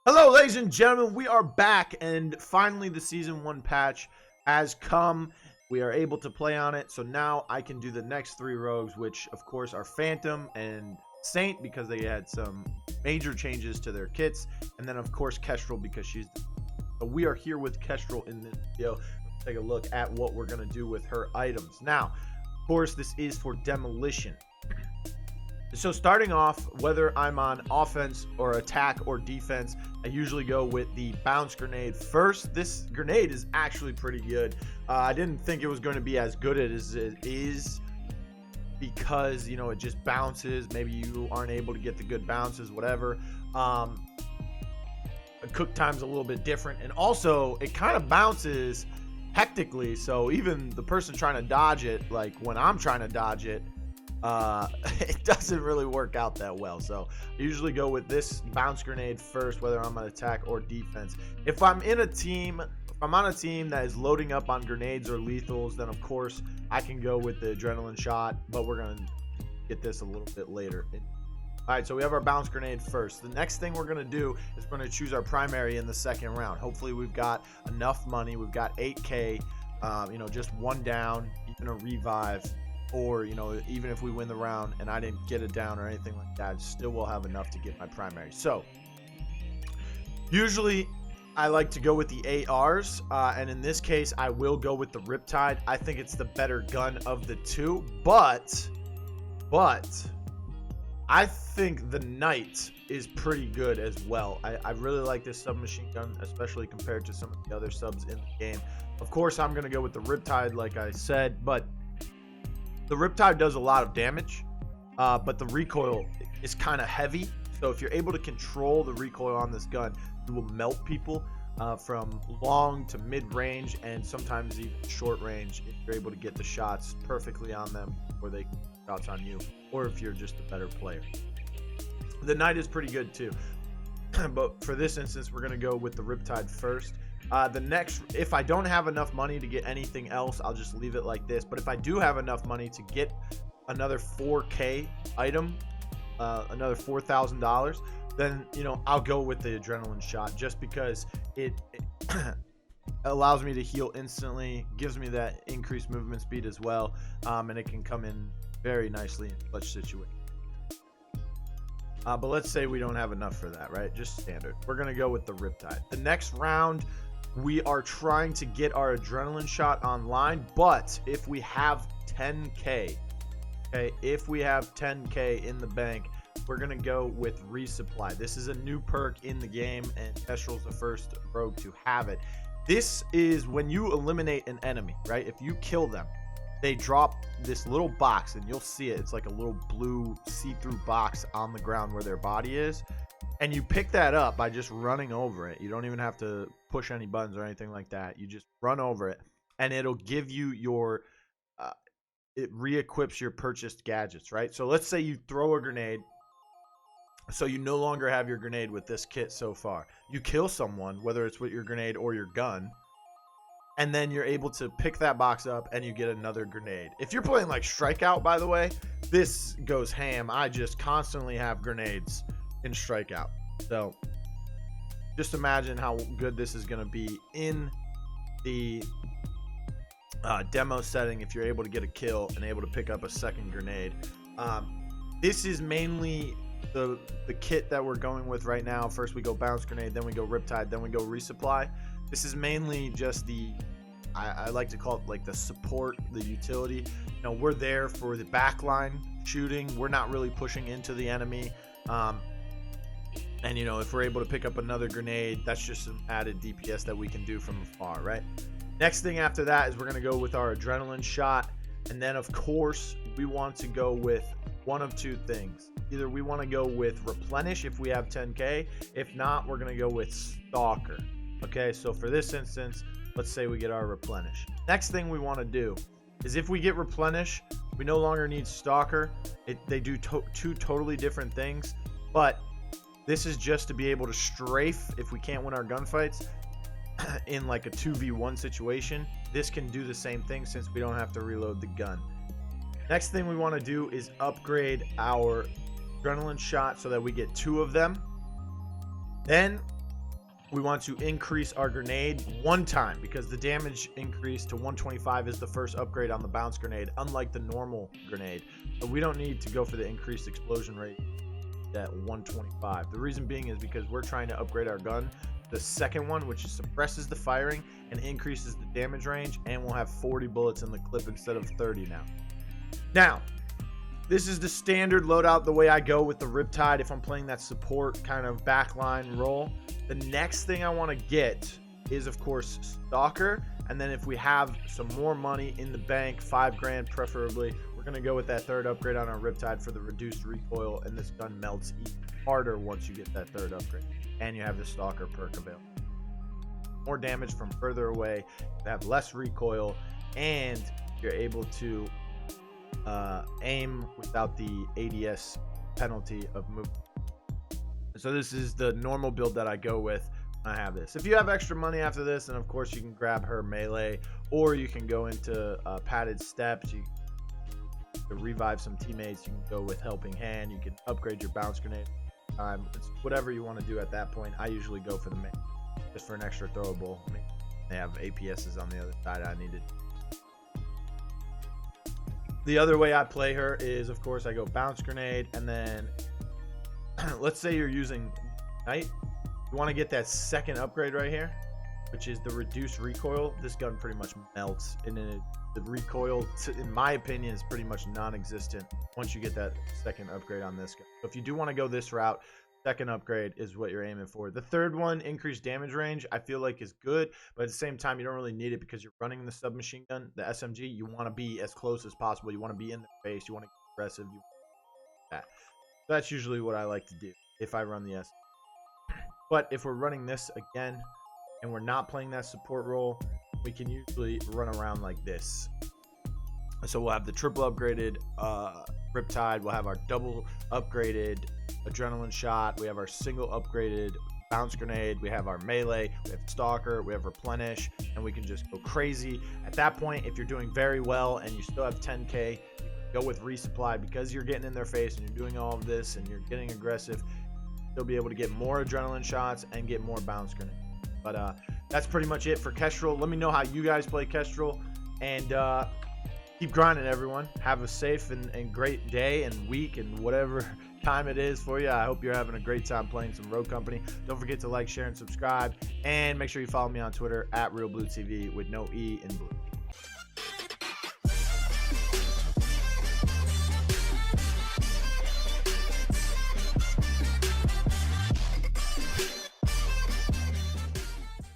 Hello, ladies and gentlemen. We are back, and finally the Season 1 patch has come. We are able to play on it, so now I can do the next three rogues, which, of course, are Phantom and Saint, because they had some major changes to their kits, and then, of course, Kestral, because she's... So we are here with Kestral in this video. Let's take a look at what we're going to do with her items. Now, of course, this is for demolition. So starting off, whether I'm on offense or attack or defense, I usually go with the bounce grenade first. This grenade is actually pretty good. I didn't think it was going to be as good as it is because, you know, it just bounces. Maybe you aren't able to get the good bounces, whatever. Cook time's a little bit different, and also it kind of bounces hectically, so even the person trying to dodge it, like when I'm trying to dodge it, it doesn't really work out that well. So I usually go with this bounce grenade first, whether I'm on attack or defense. If I'm on a team that is loading up on grenades or lethals, then of course I can go with the adrenaline shot, but we're gonna get this a little bit later. All right, so we have our bounce grenade first. The next thing we're gonna do is we're gonna choose our primary in the second round. Hopefully we've got enough money. We've got 8K, you know, just one down, even a revive, or, you know, even if we win the round and I didn't get it down or anything like that, still will have enough to get my primary. So usually I like to go with the ARs, and in this case I will go with the Riptide. I think it's the better gun of the two, but I think the Knight is pretty good as well. I really like this submachine gun, especially compared to some of the other subs in the game. Of course I'm gonna go with the Riptide, like I said, but the Riptide does a lot of damage, but the recoil is kind of heavy. So if you're able to control the recoil on this gun, you will melt people from long to mid-range and sometimes even short range if you're able to get the shots perfectly on them before they get shots on you, or if you're just a better player. The Knight is pretty good too, but for this instance, we're going to go with the Riptide first. The next, if I don't have enough money to get anything else, I'll just leave it like this. But if I do have enough money to get another 4K item, another $4,000, then, you know, I'll go with the adrenaline shot, just because it allows me to heal instantly, gives me that increased movement speed as well, and it can come in very nicely in clutch situations. But let's say we don't have enough for that, right? Just standard. We're going to go with the Riptide. The next round, we are trying to get our adrenaline shot online, but if we have 10K, okay, if we have 10K in the bank, we're going to go with resupply. This is a new perk in the game, and Kestral's the first rogue to have it. This is when you eliminate an enemy, right? If you kill them, they drop this little box, and you'll see it. It's like a little blue see-through box on the ground where their body is. And you pick that up by just running over it. You don't even have to push any buttons or anything like that. You just run over it, and it'll give you your, it re-equips your purchased gadgets, right? So let's say you throw a grenade. So you no longer have your grenade with this kit so far. You kill someone, whether it's with your grenade or your gun, and then you're able to pick that box up and you get another grenade. If you're playing like Strikeout, by the way, this goes ham. I just constantly have grenades in Strikeout. So just imagine how good this is going to be in the demo setting if you're able to get a kill and able to pick up a second grenade. This is mainly the kit that we're going with right now. First we go bounce grenade, then we go Riptide, then we go resupply. This is mainly just the, I like to call it like the support, the utility. You know, we're there for the backline shooting. We're not really pushing into the enemy. And, you know, if we're able to pick up another grenade, that's just some added DPS that we can do from afar, right? Next thing after that is we're going to go with our adrenaline shot. And then, of course, we want to go with one of two things. Either we want to go with replenish if we have 10K. If not, we're going to go with stalker. Okay, so for this instance, let's say we get our replenish. Next thing we want to do is if we get replenish, we no longer need stalker. They do two totally different things, but this is just to be able to strafe if we can't win our gunfights in like a 2v1 situation. This can do the same thing since we don't have to reload the gun. Next thing we want to do is upgrade our adrenaline shot so that we get 2 of them. Then We want to increase our grenade 1 time because the damage increase to 125 is the first upgrade on the bounce grenade, unlike the normal grenade. So we don't need to go for the increased explosion rate at 125. The reason being is because we're trying to upgrade our gun. The second one, which suppresses the firing and increases the damage range, and we'll have 40 bullets in the clip instead of 30 now. Now, this is the standard loadout, the way I go with the Riptide if I'm playing that support kind of backline role. The next thing I want to get is, of course, Stalker. And then if we have some more money in the bank, 5 grand preferably, we're going to go with that third upgrade on our Riptide for the reduced recoil. And this gun melts even harder once you get that third upgrade. And you have the Stalker perk available. More damage from further away, you have less recoil, and you're able to aim without the ADS penalty of movement. So this is the normal build that I go with when I have this. If you have extra money after this, then of course you can grab her melee, or you can go into padded steps. You can revive some teammates. You can go with helping hand. You can upgrade your bounce grenade. It's whatever you want to do at that point. I usually go for the main, just for an extra throwable. I mean, they have APSs on the other side. I needed. The other way I play her is, of course, I go bounce grenade, and then let's say you're using Knight. You want to get that second upgrade right here, which is the reduced recoil. This gun pretty much melts, and then the recoil, in my opinion, is pretty much non-existent once you get that second upgrade on this gun. So if you do want to go this route, second upgrade is what you're aiming for. The third one, increased damage range, I feel like is good, but at the same time, you don't really need it because you're running the submachine gun, the SMG. You want to be as close as possible. You want to be in the face. You want to get aggressive. You want that. So that's usually what I like to do if I run the SMG. But if we're running this again and we're not playing that support role, we can usually run around like this. So we'll have the triple upgraded Riptide. We'll have our double upgraded adrenaline shot. We have our single upgraded bounce grenade. We have our melee. We have Stalker. We have replenish, and we can just go crazy. At that point, if you're doing very well and you still have 10K, you can go with resupply because you're getting in their face and you're doing all of this and you're getting aggressive. You'll be able to get more adrenaline shots and get more bounce grenades. But that's pretty much it for Kestral. Let me know how you guys play Kestral, and keep grinding, everyone. Have a safe and great day and week and whatever time it is for you. I hope you're having a great time playing some Rogue Company. Don't forget to like, share, and subscribe. And make sure you follow me on Twitter at realBluTV with no E in blue.